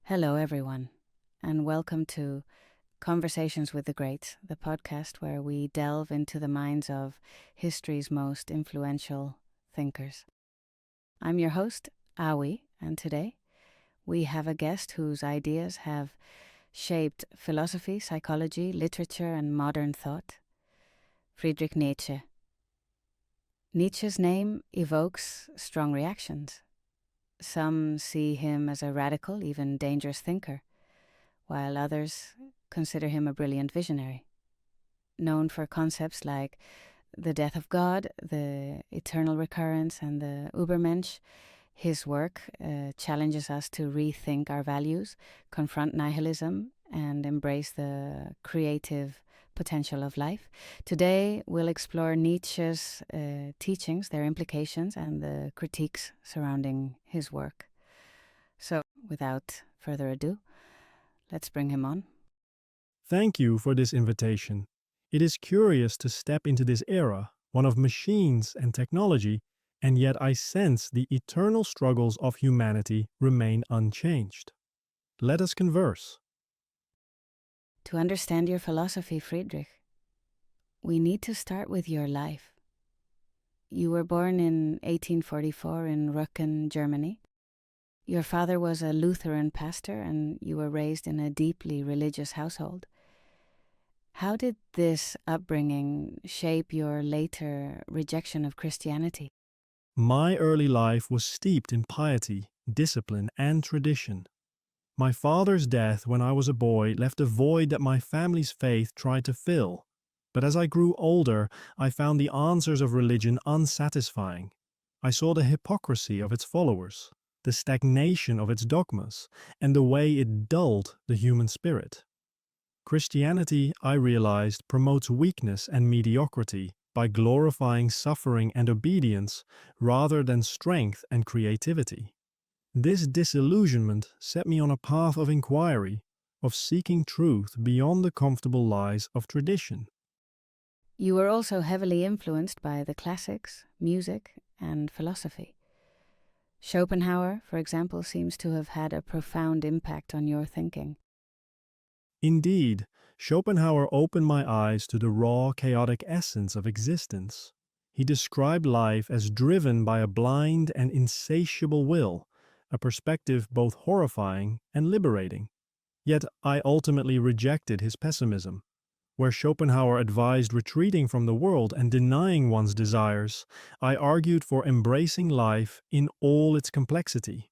Hello, everyone, and welcome to Conversations with the Greats, the podcast where we delve into the minds of history's most influential thinkers. I'm your host, Awi, and today we have a guest whose ideas have shaped philosophy, psychology, literature, and modern thought, Friedrich Nietzsche. Nietzsche's name evokes strong reactions. Some see him as a radical, even dangerous thinker, while others consider him a brilliant visionary. Known for concepts like the death of God, the eternal recurrence, and the Übermensch, his work challenges us to rethink our values, confront nihilism, and embrace the creative potential of life. Today, we'll explore Nietzsche's teachings, their implications, and the critiques surrounding his work. So, without further ado, let's bring him on. Thank you for this invitation. It is curious to step into this era, one of machines and technology, and yet I sense the eternal struggles of humanity remain unchanged. Let us converse. To understand your philosophy, Friedrich, we need to start with your life. You were born in 1844 in Rücken, Germany. Your father was a Lutheran pastor, and you were raised in a deeply religious household. How did this upbringing shape your later rejection of Christianity? My early life was steeped in piety, discipline, and tradition. My father's death when I was a boy left a void that my family's faith tried to fill. But as I grew older, I found the answers of religion unsatisfying. I saw the hypocrisy of its followers, the stagnation of its dogmas, and the way it dulled the human spirit. Christianity, I realized, promotes weakness and mediocrity by glorifying suffering and obedience rather than strength and creativity. This disillusionment set me on a path of inquiry, of seeking truth beyond the comfortable lies of tradition. You were also heavily influenced by the classics, music, and philosophy. Schopenhauer, for example, seems to have had a profound impact on your thinking. Indeed, Schopenhauer opened my eyes to the raw, chaotic essence of existence. He described life as driven by a blind and insatiable will, a perspective both horrifying and liberating. Yet I ultimately rejected his pessimism. Where Schopenhauer advised retreating from the world and denying one's desires, I argued for embracing life in all its complexity.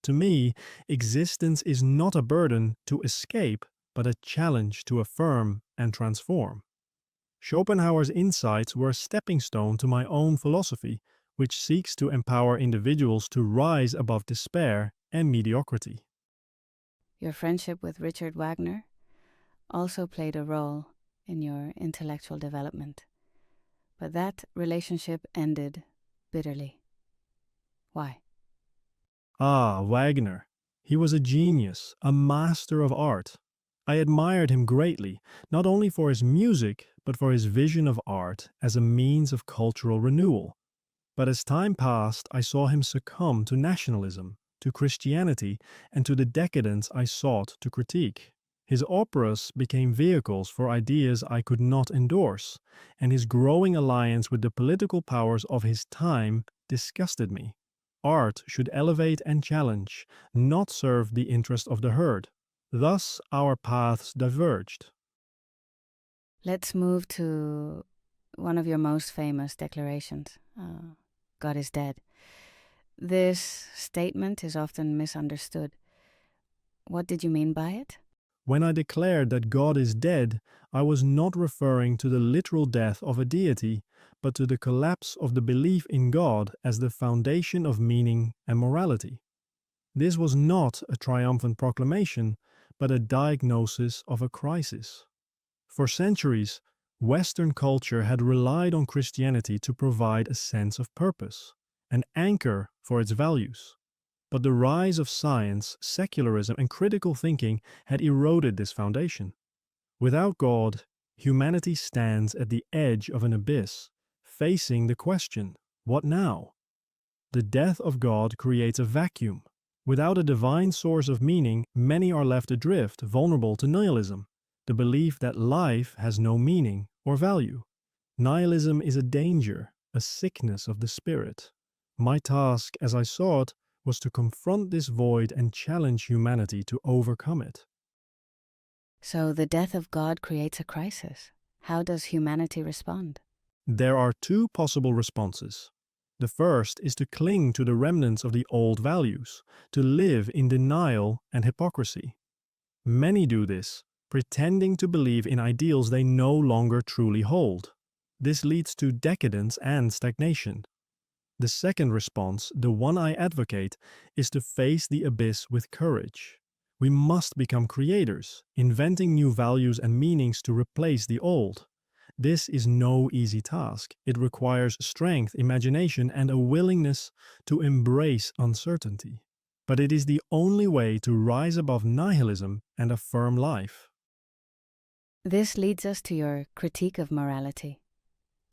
To me, existence is not a burden to escape, but a challenge to affirm and transform. Schopenhauer's insights were a stepping stone to my own philosophy, which seeks to empower individuals to rise above despair and mediocrity. Your friendship with Richard Wagner also played a role in your intellectual development. But that relationship ended bitterly. Why? Wagner. He was a genius, a master of art. I admired him greatly, not only for his music, but for his vision of art as a means of cultural renewal. But as time passed, I saw him succumb to nationalism, to Christianity, and to the decadence I sought to critique. His operas became vehicles for ideas I could not endorse, and his growing alliance with the political powers of his time disgusted me. Art should elevate and challenge, not serve the interest of the herd. Thus, our paths diverged. Let's move to one of your most famous declarations. God is dead. This statement is often misunderstood. What did you mean by it? When I declared that God is dead, I was not referring to the literal death of a deity, but to the collapse of the belief in God as the foundation of meaning and morality. This was not a triumphant proclamation, but a diagnosis of a crisis. For centuries, Western culture had relied on Christianity to provide a sense of purpose, an anchor for its values. But the rise of science, secularism, and critical thinking had eroded this foundation. Without God, humanity stands at the edge of an abyss, facing the question, what now? The death of God creates a vacuum, Without a divine source of meaning, many are left adrift, vulnerable to nihilism, the belief that life has no meaning or value. Nihilism is a danger, a sickness of the spirit. My task, as I saw it, was to confront this void and challenge humanity to overcome it. So the death of God creates a crisis. How does humanity respond? There are two possible responses. The first is to cling to the remnants of the old values, to live in denial and hypocrisy. Many do this, pretending to believe in ideals they no longer truly hold. This leads to decadence and stagnation. The second response, the one I advocate, is to face the abyss with courage. We must become creators, inventing new values and meanings to replace the old. This is no easy task. It requires strength, imagination, and a willingness to embrace uncertainty. But it is the only way to rise above nihilism and affirm life. This leads us to your critique of morality.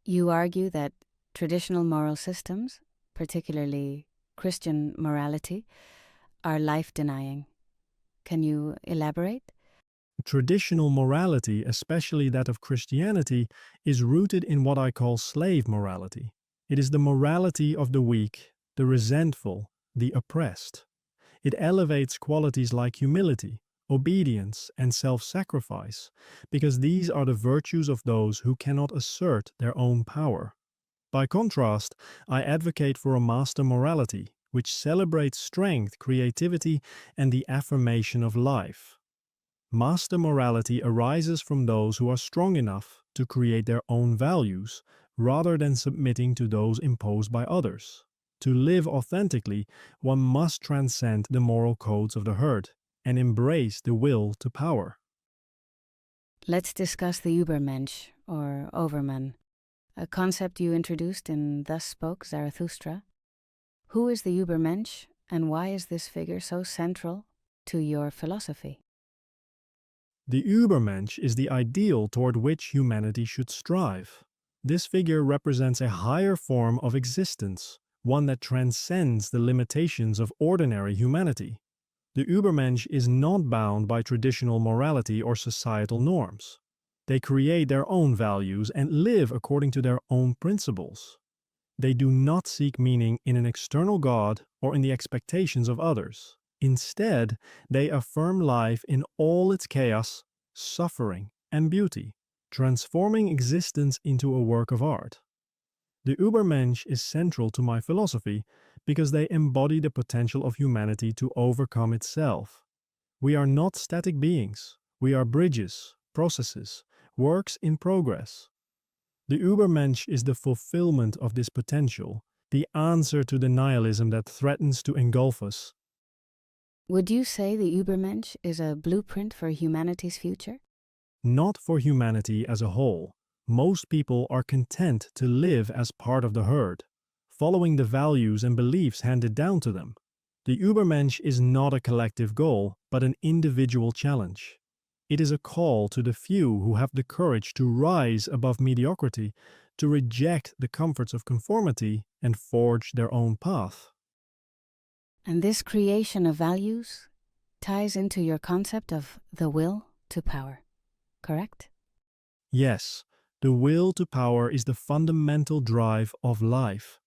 You argue that traditional moral systems, particularly Christian morality, are life-denying. Can you elaborate? Traditional morality, especially that of Christianity, is rooted in what I call slave morality. It is the morality of the weak, the resentful, the oppressed. It elevates qualities like humility, obedience, and self-sacrifice, because these are the virtues of those who cannot assert their own power. By contrast, I advocate for a master morality, which celebrates strength, creativity, and the affirmation of life. Master morality arises from those who are strong enough to create their own values, rather than submitting to those imposed by others. To live authentically, one must transcend the moral codes of the herd and embrace the will to power. Let's discuss the Übermensch, or Overman, a concept you introduced in Thus Spoke Zarathustra. Who is the Übermensch, and why is this figure so central to your philosophy? The Übermensch is the ideal toward which humanity should strive. This figure represents a higher form of existence, one that transcends the limitations of ordinary humanity. The Übermensch is not bound by traditional morality or societal norms. They create their own values and live according to their own principles. They do not seek meaning in an external God or in the expectations of others. Instead, they affirm life in all its chaos, suffering, and beauty, transforming existence into a work of art. The Übermensch is central to my philosophy because they embody the potential of humanity to overcome itself. We are not static beings. We are bridges, processes, works in progress. The Übermensch is the fulfillment of this potential, the answer to the nihilism that threatens to engulf us. Would you say the Übermensch is a blueprint for humanity's future? Not for humanity as a whole. Most people are content to live as part of the herd, following the values and beliefs handed down to them. The Übermensch is not a collective goal, but an individual challenge. It is a call to the few who have the courage to rise above mediocrity, to reject the comforts of conformity, and forge their own path. And this creation of values ties into your concept of the will to power, correct? Yes, the will to power is the fundamental drive of life.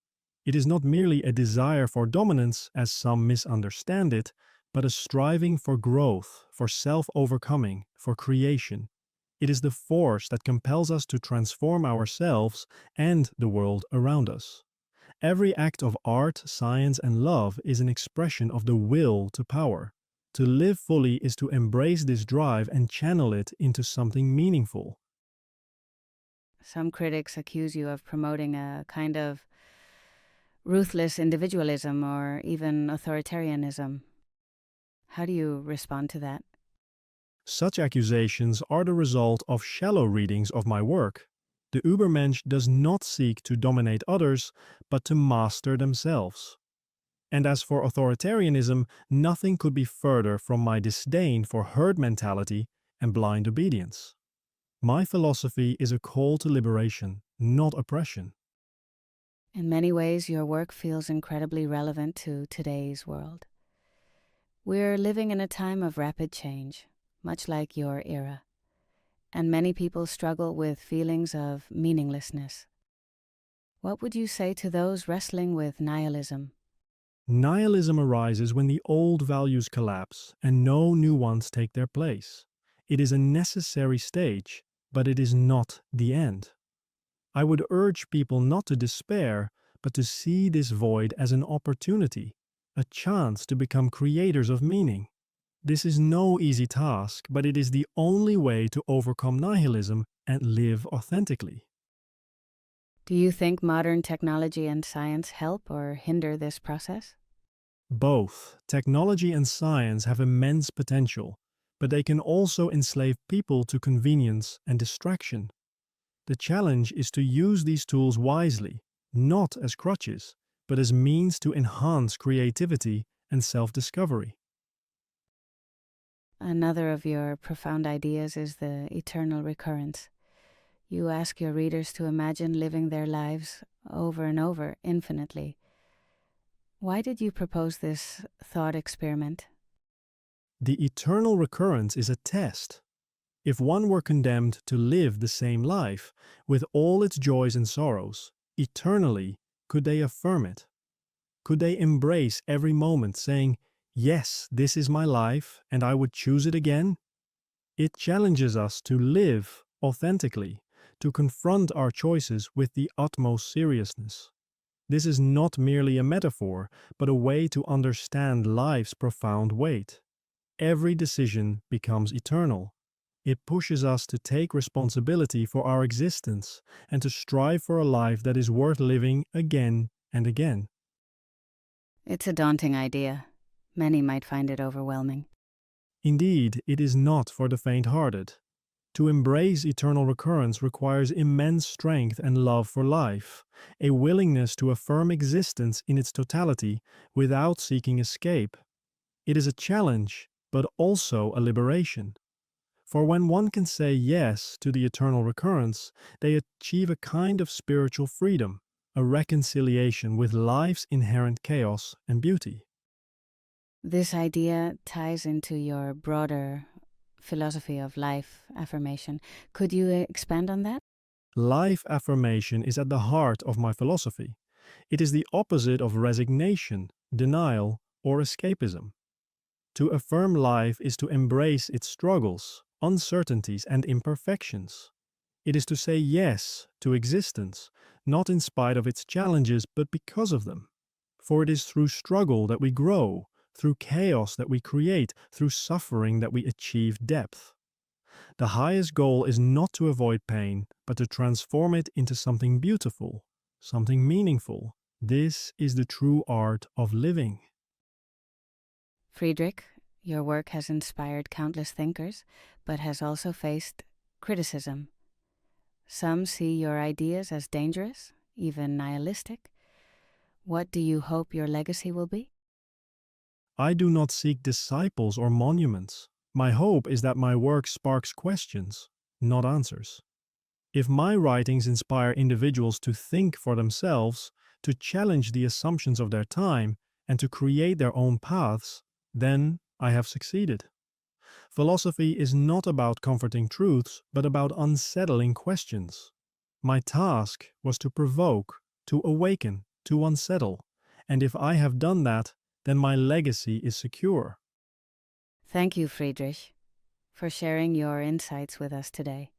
It is not merely a desire for dominance, as some misunderstand it, but a striving for growth, for self-overcoming, for creation. It is the force that compels us to transform ourselves and the world around us. Every act of art, science, and love is an expression of the will to power. To live fully is to embrace this drive and channel it into something meaningful. Some critics accuse you of promoting a kind of ruthless individualism or even authoritarianism. How do you respond to that? Such accusations are the result of shallow readings of my work. The Übermensch does not seek to dominate others, but to master themselves. And as for authoritarianism, nothing could be further from my disdain for herd mentality and blind obedience. My philosophy is a call to liberation, not oppression. In many ways, your work feels incredibly relevant to today's world. We're living in a time of rapid change, much like your era, and many people struggle with feelings of meaninglessness. What would you say to those wrestling with nihilism? Nihilism arises when the old values collapse and no new ones take their place. It is a necessary stage, but it is not the end. I would urge people not to despair, but to see this void as an opportunity, a chance to become creators of meaning. This is no easy task, but it is the only way to overcome nihilism and live authentically. Do you think modern technology and science help or hinder this process? Both technology and science have immense potential, but they can also enslave people to convenience and distraction. The challenge is to use these tools wisely, not as crutches, but as means to enhance creativity and self-discovery. Another of your profound ideas is the eternal recurrence. You ask your readers to imagine living their lives over and over infinitely. Why did you propose this thought experiment? The eternal recurrence is a test. If one were condemned to live the same life, with all its joys and sorrows, eternally, could they affirm it? Could they embrace every moment saying, "Yes, this is my life, and I would choose it again"? It challenges us to live authentically, to confront our choices with the utmost seriousness. This is not merely a metaphor, but a way to understand life's profound weight. Every decision becomes eternal. It pushes us to take responsibility for our existence and to strive for a life that is worth living again and again. It's a daunting idea. Many might find it overwhelming. Indeed, it is not for the faint-hearted. To embrace eternal recurrence requires immense strength and love for life, a willingness to affirm existence in its totality without seeking escape. It is a challenge, but also a liberation. For when one can say yes to the eternal recurrence, they achieve a kind of spiritual freedom, a reconciliation with life's inherent chaos and beauty. This idea ties into your broader philosophy of life affirmation. Could you expand on that? Life affirmation is at the heart of my philosophy. It is the opposite of resignation, denial, or escapism. To affirm life is to embrace its struggles, uncertainties, and imperfections. It is to say yes to existence, not in spite of its challenges, but because of them. For it is through struggle that we grow, through chaos that we create, through suffering that we achieve depth. The highest goal is not to avoid pain, but to transform it into something beautiful, something meaningful. This is the true art of living. Friedrich, your work has inspired countless thinkers, but has also faced criticism. Some see your ideas as dangerous, even nihilistic. What do you hope your legacy will be? I do not seek disciples or monuments. My hope is that my work sparks questions, not answers. If my writings inspire individuals to think for themselves, to challenge the assumptions of their time, and to create their own paths, then I have succeeded. Philosophy is not about comforting truths, but about unsettling questions. My task was to provoke, to awaken, to unsettle, and if I have done that, then my legacy is secure. Thank you, Friedrich, for sharing your insights with us today.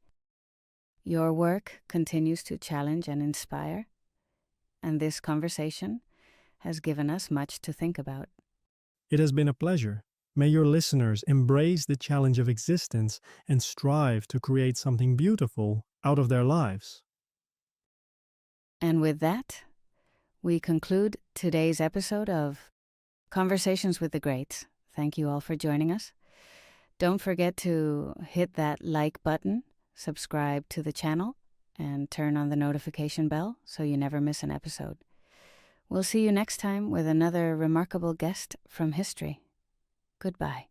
Your work continues to challenge and inspire, and this conversation has given us much to think about. It has been a pleasure. May your listeners embrace the challenge of existence and strive to create something beautiful out of their lives. And with that, we conclude today's episode of Conversations with the Greats. Thank you all for joining us. Don't forget to hit that like button, subscribe to the channel, and turn on the notification bell so you never miss an episode. We'll see you next time with another remarkable guest from history. Goodbye.